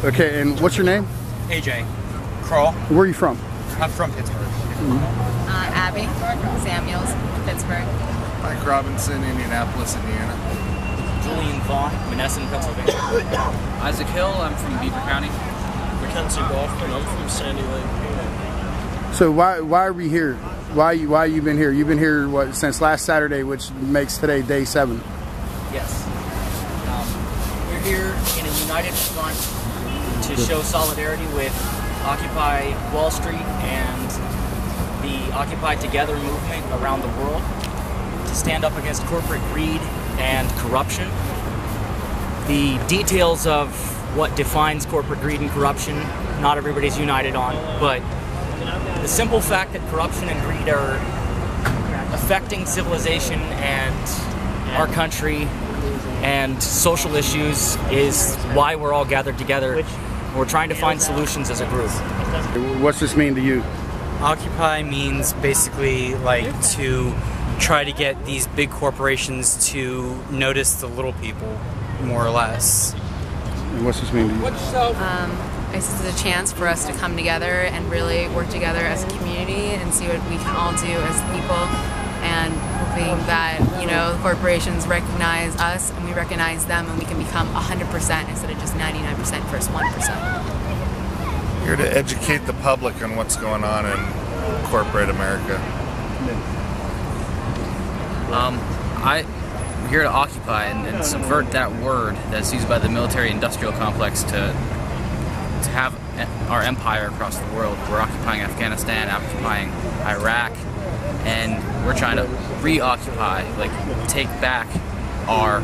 Okay, and what's your name? AJ. Carl. Where are you from? I'm from Pittsburgh. Abby Samuels, Pittsburgh. Mike Robinson, Indianapolis, Indiana. Julian Vaughn, Menneson, Pennsylvania. Isaac Hill, I'm from Beaver County. Mackenzie Golfman, I'm from Sandy Lake. So why are we here? Why you been here? You've been here what since last Saturday, which makes today day 7. Yes. We're here in a united front to show solidarity with Occupy Wall Street and the Occupy Together movement around the world, to stand up against corporate greed and corruption. The details of what defines corporate greed and corruption, not everybody's united on, but the simple fact that corruption and greed are affecting civilization and our country and social issues is why we're all gathered together. We're trying to find solutions as a group. What's this mean to you? Occupy means basically like to try to get these big corporations to notice the little people, more or less. And what's this mean to you? This is a chance for us to come together and really work together as a community and see what we can all do as people, and hoping that, you know, corporations recognize us and we recognize them, and we can become 100% instead of just 99% versus 1%. Here to educate the public on what's going on in corporate America. I'm here to occupy and subvert that word that's used by the military-industrial complex to have our empire across the world. We're occupying Afghanistan, occupying Iraq, and we're trying to reoccupy, like take back our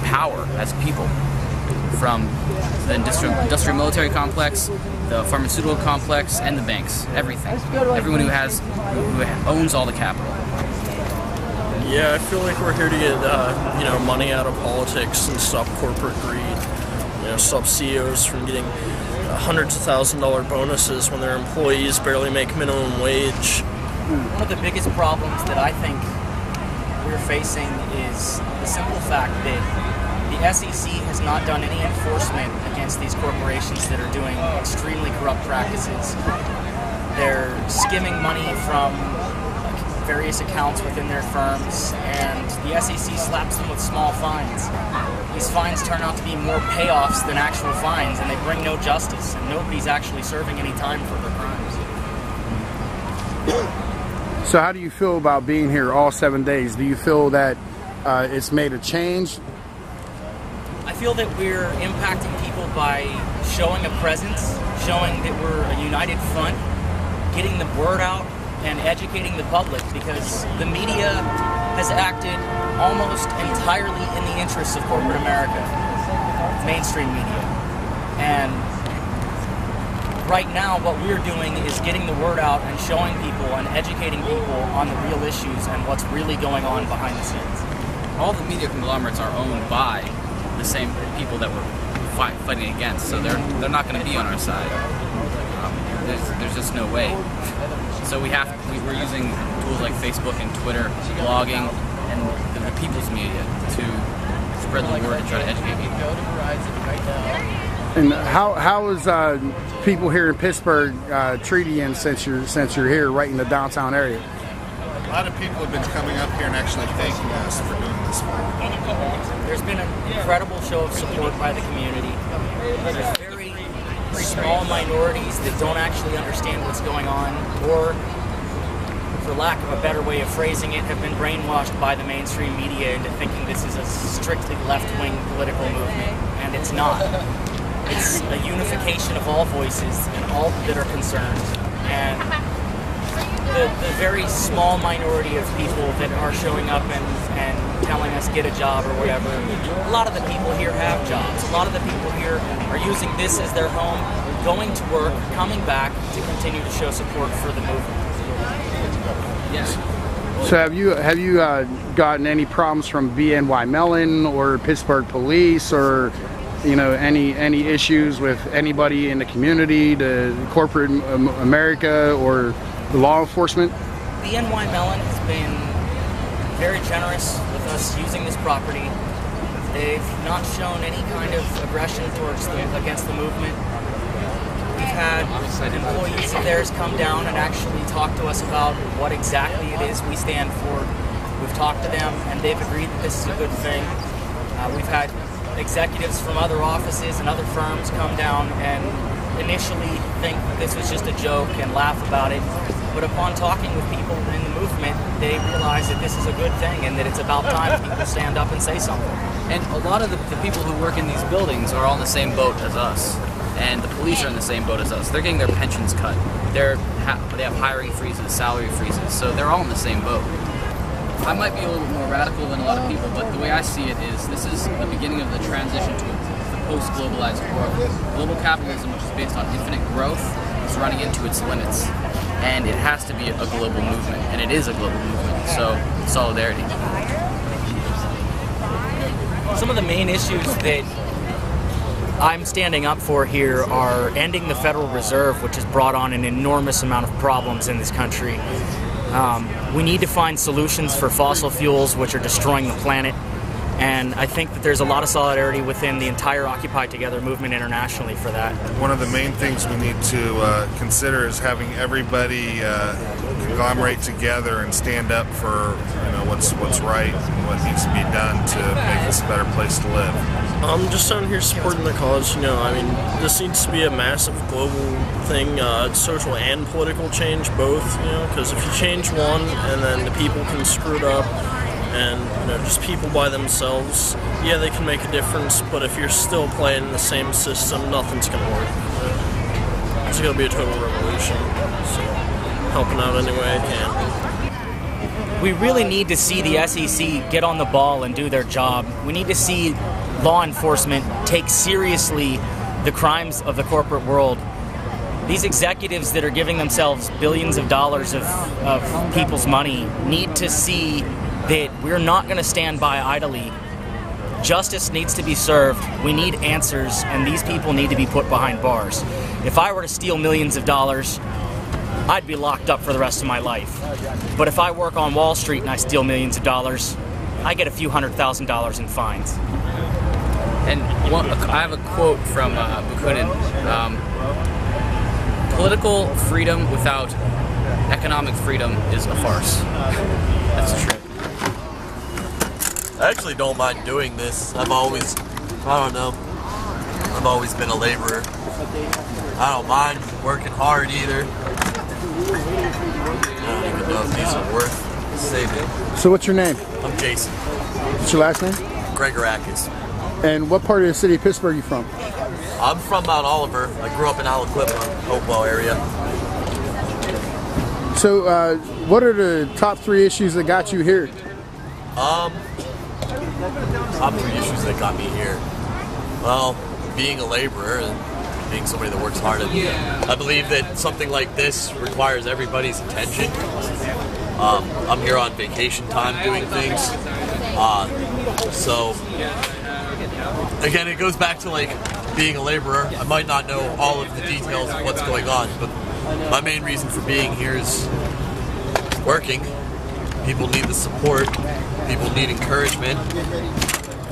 power as people from the industrial military complex, the pharmaceutical complex, and the banks. Everything. Everyone who owns all the capital. Yeah, I feel like we're here to get money out of politics and stop corporate greed. Stop CEOs from getting hundreds of $1,000 bonuses when their employees barely make minimum wage. One of the biggest problems that I think we're facing is the simple fact that the SEC has not done any enforcement against these corporations that are doing extremely corrupt practices. They're skimming money from various accounts within their firms, and the SEC slaps them with small fines. These fines turn out to be more payoffs than actual fines, and they bring no justice, and nobody's actually serving any time for their crimes. So how do you feel about being here all 7 days? Do you feel that it's made a change? I feel that we're impacting people by showing a presence, showing that we're a united front, getting the word out, and educating the public, because the media has acted almost entirely in the interests of corporate America, mainstream media. And right now what we're doing is getting the word out and showing people and educating people on the real issues and what's really going on behind the scenes. All the media conglomerates are owned by the same people that we're fighting against, so they're not going to be on our side. There's just no way. So we're using tools like Facebook and Twitter, blogging, and the people's media to spread the word and try to educate people. And how is people here in Pittsburgh treating you since you're here right in the downtown area? A lot of people have been coming up here and actually thanking us for doing this work. There's been an incredible show of support by the community. There's very small minorities that don't actually understand what's going on, or, for lack of a better way of phrasing it, have been brainwashed by the mainstream media into thinking this is a strictly left-wing political movement, and it's not. It's a unification of all voices and all that are concerned, and the very small minority of people that are showing up and telling us get a job or whatever, a lot of the people here have jobs. A lot of the people here are using this as their home, going to work, coming back to continue to show support for the movement. Yes. So have you gotten any problems from BNY Mellon or Pittsburgh police, or any issues with anybody in the community, the corporate America, or the law enforcement? BNY Mellon has been very generous with us using this property. They've not shown any kind of aggression against the movement. We've had employees of theirs come down and actually talk to us about what exactly it is we stand for. We've talked to them, and they've agreed that this is a good thing. We've had executives from other offices and other firms come down and initially think this was just a joke and laugh about it. But upon talking with people in the movement, they realize that this is a good thing and that it's about time people stand up and say something. And a lot of the people who work in these buildings are all in the same boat as us. And the police are in the same boat as us. They're getting their pensions cut. They have hiring freezes, salary freezes, so they're all in the same boat. I might be a little bit more radical than a lot of people, but the way I see it is this is the beginning of the transition to the post-globalized world. Global capitalism, which is based on infinite growth, is running into its limits. And it has to be a global movement, and it is a global movement, so solidarity. Some of the main issues that I'm standing up for here are ending the Federal Reserve, which has brought on an enormous amount of problems in this country. We need to find solutions for fossil fuels, which are destroying the planet. And I think that there's a lot of solidarity within the entire Occupy Together movement internationally for that. One of the main things we need to consider is having everybody conglomerate together and stand up for what's right and what needs to be done to make this a better place to live. I'm just down here supporting the cause. This needs to be a massive global thing, social and political change, both. Because if you change one and then the people can screw it up, and just people by themselves, yeah, they can make a difference, but if you're still playing in the same system, nothing's going to work. It's going to be a total revolution, so helping out any way I can. We really need to see the SEC get on the ball and do their job. We need to see law enforcement take seriously the crimes of the corporate world. These executives that are giving themselves billions of dollars of people's money need to see that we're not going to stand by idly. Justice needs to be served. We need answers, and these people need to be put behind bars. If I were to steal millions of dollars, I'd be locked up for the rest of my life. But if I work on Wall Street and I steal millions of dollars, I get a few $100,000 in fines. And I have a quote from Bakunin. Political freedom without economic freedom is a farce. That's true. I actually don't mind doing this. I've always been a laborer. I don't mind working hard either. I don't even know if these are worth saving. So what's your name? I'm Jason. What's your last name? Gregorakis. And what part of the city of Pittsburgh are you from? I'm from Mount Oliver. I grew up in Aliquippa, Hopewell area. So what are the top 3 issues that got you here? Top 3 issues that got me here. Well, being a laborer and being somebody that works hard. I believe that something like this requires everybody's attention. I'm here on vacation time doing things. So, again, it goes back to being a laborer. I might not know all of the details of what's going on, but my main reason for being here is working. People need the support. People need encouragement.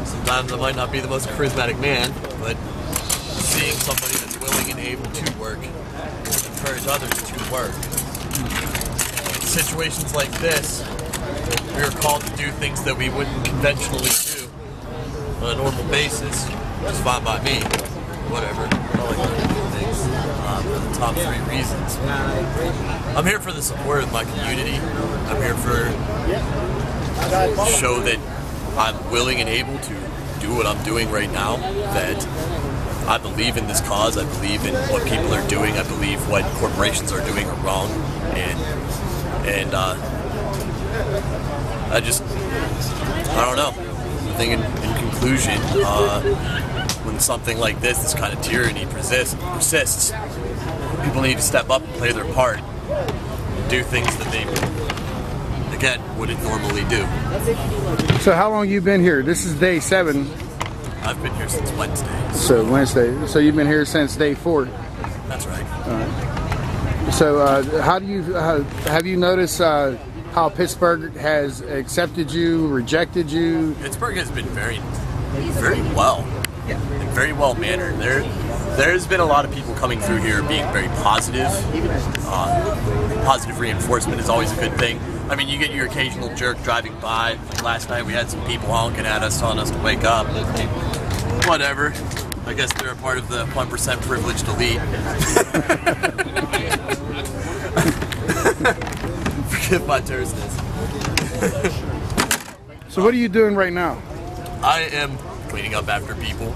Sometimes I might not be the most charismatic man, but seeing somebody that's willing and able to work will encourage others to work. In situations like this, we are called to do things that we wouldn't conventionally do on a normal basis, which is fine by me. Whatever. I like to do things. The top 3 reasons. I'm here for the support of my community. I'm here for show that I'm willing and able to do what I'm doing right now, that I believe in this cause, I believe in what people are doing, I believe what corporations are doing are wrong, and I don't know. I think in conclusion, when something like this kind of tyranny persists, people need to step up and play their part, do things that they, again, wouldn't normally do. So how long you been here? This is day 7. I've been here since Wednesday. So Wednesday. So you've been here since day 4. That's right. All right. So how do you have you noticed how Pittsburgh has accepted you, rejected you? Pittsburgh has been very very well. Yeah. And very well mannered. There's been a lot of people coming through here being very positive. Positive reinforcement is always a good thing. I mean, you get your occasional jerk driving by. Like last night we had some people honking at us, telling us to wake up. Whatever. I guess they're a part of the 1% privileged elite. Forgive my terseness. So what are you doing right now? I am cleaning up after people.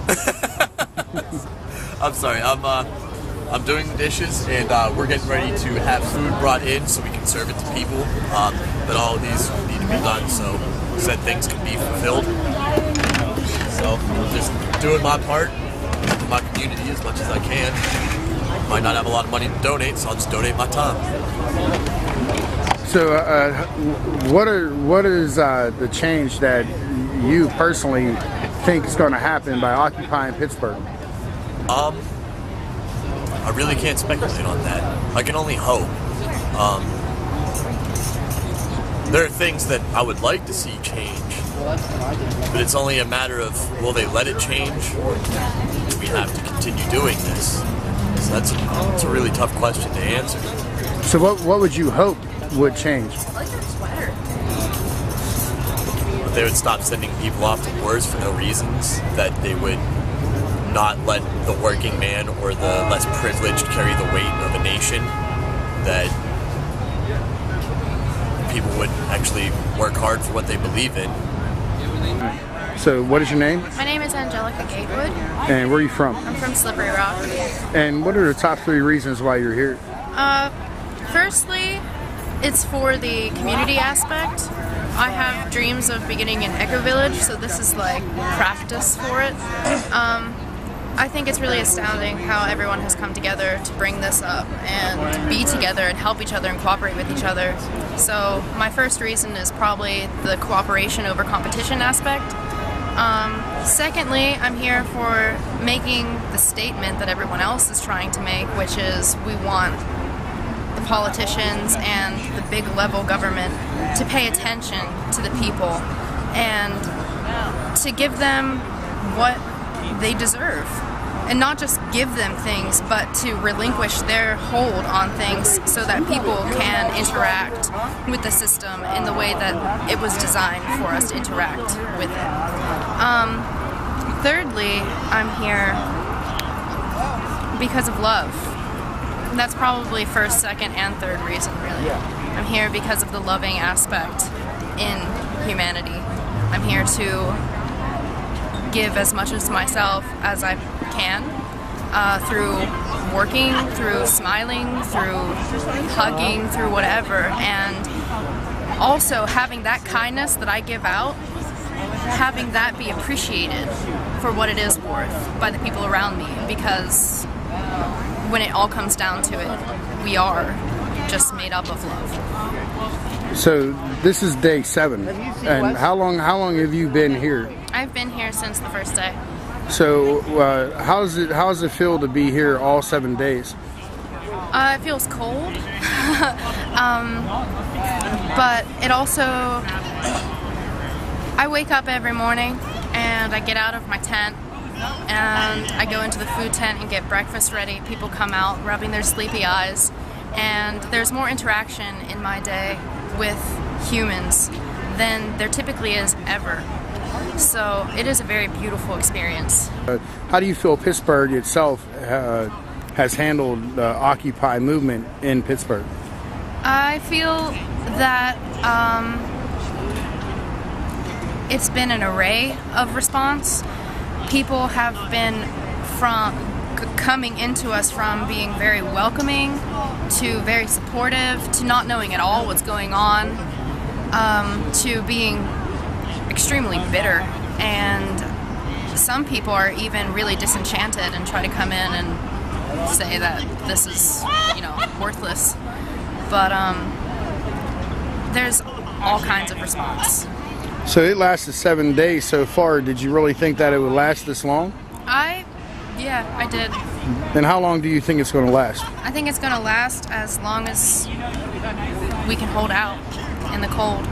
I'm sorry. I'm doing the dishes, and we're getting ready to have food brought in so we can serve it to people. But all of these need to be done so said things can be fulfilled. So I'm just doing my part for my community as much as I can. Might not have a lot of money to donate, so I'll just donate my time. So what is the change that you personally think is going to happen by occupying Pittsburgh? I really can't speculate on that. I can only hope. There are things that I would like to see change, but it's only a matter of, will they let it change, or do we have to continue doing this? So that's a really tough question to answer. So what would you hope would change? That they would stop sending people off to wars for no reasons, that they would not let the working man or the less privileged carry the weight of a nation, that people would actually work hard for what they believe in. So what is your name? My name is Angelica Gatewood. And where are you from? I'm from Slippery Rock. And what are the top 3 reasons why you're here? Firstly, it's for the community aspect. I have dreams of beginning an eco-village, so this is like practice for it. I think it's really astounding how everyone has come together to bring this up and be together and help each other and cooperate with each other. So my first reason is probably the cooperation over competition aspect. Secondly, I'm here for making the statement that everyone else is trying to make, which is we want the politicians and the big level government to pay attention to the people and to give them what they deserve. And not just give them things, but to relinquish their hold on things so that people can interact with the system in the way that it was designed for us to interact with it. Thirdly, I'm here because of love. That's probably first, second, and third reason, really. I'm here because of the loving aspect in humanity. I'm here to give as much as myself as I can through working, through smiling, through hugging, through whatever, and also having that kindness that I give out, having that be appreciated for what it is worth by the people around me, because when it all comes down to it, we are just made up of love. So this is day 7, and how long have you been here? I've been here since the first day. So how does it feel to be here all 7 days? It feels cold, but it also, I wake up every morning and I get out of my tent and I go into the food tent and get breakfast ready. People come out rubbing their sleepy eyes, and there's more interaction in my day with humans than there typically is ever. So it is a very beautiful experience. How do you feel Pittsburgh itself has handled the Occupy movement in Pittsburgh? I feel that it's been an array of response. People have been coming into us from being very welcoming to very supportive to not knowing at all what's going on to being extremely bitter, and some people are even really disenchanted and try to come in and say that this is, worthless. But there's all kinds of response. So it lasted 7 days so far. Did you really think that it would last this long? Yeah, I did. And how long do you think it's going to last? I think it's going to last as long as we can hold out. in the cold.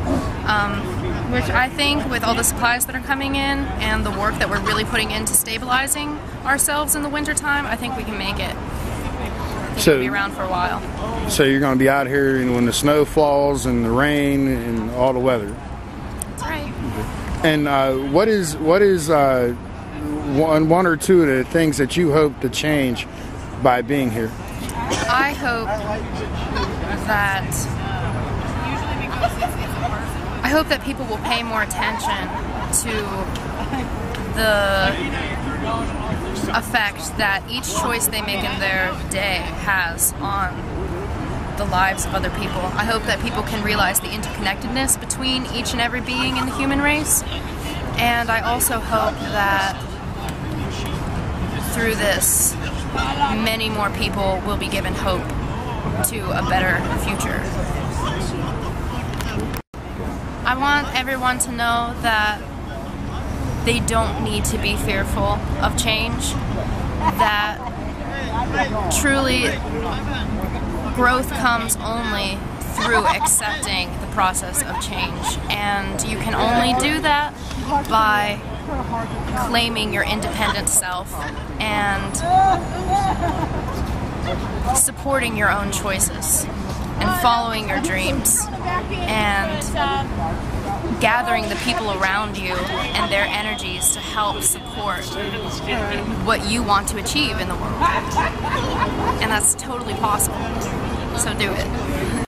Which I think with all the supplies that are coming in and the work that we're really putting into stabilizing ourselves in the wintertime, I think we can make it. I think we'll be around for a while. So you're going to be out here when the snow falls and the rain and all the weather. That's right. And what is one or two of the things that you hope to change by being here? I hope that people will pay more attention to the effect that each choice they make in their day has on the lives of other people. I hope that people can realize the interconnectedness between each and every being in the human race. And I also hope that through this, many more people will be given hope to a better future. I want everyone to know that they don't need to be fearful of change, that truly growth comes only through accepting the process of change, and you can only do that by claiming your independent self and supporting your own choices and following your dreams and gathering the people around you and their energies to help support what you want to achieve in the world. And that's totally possible. So do it.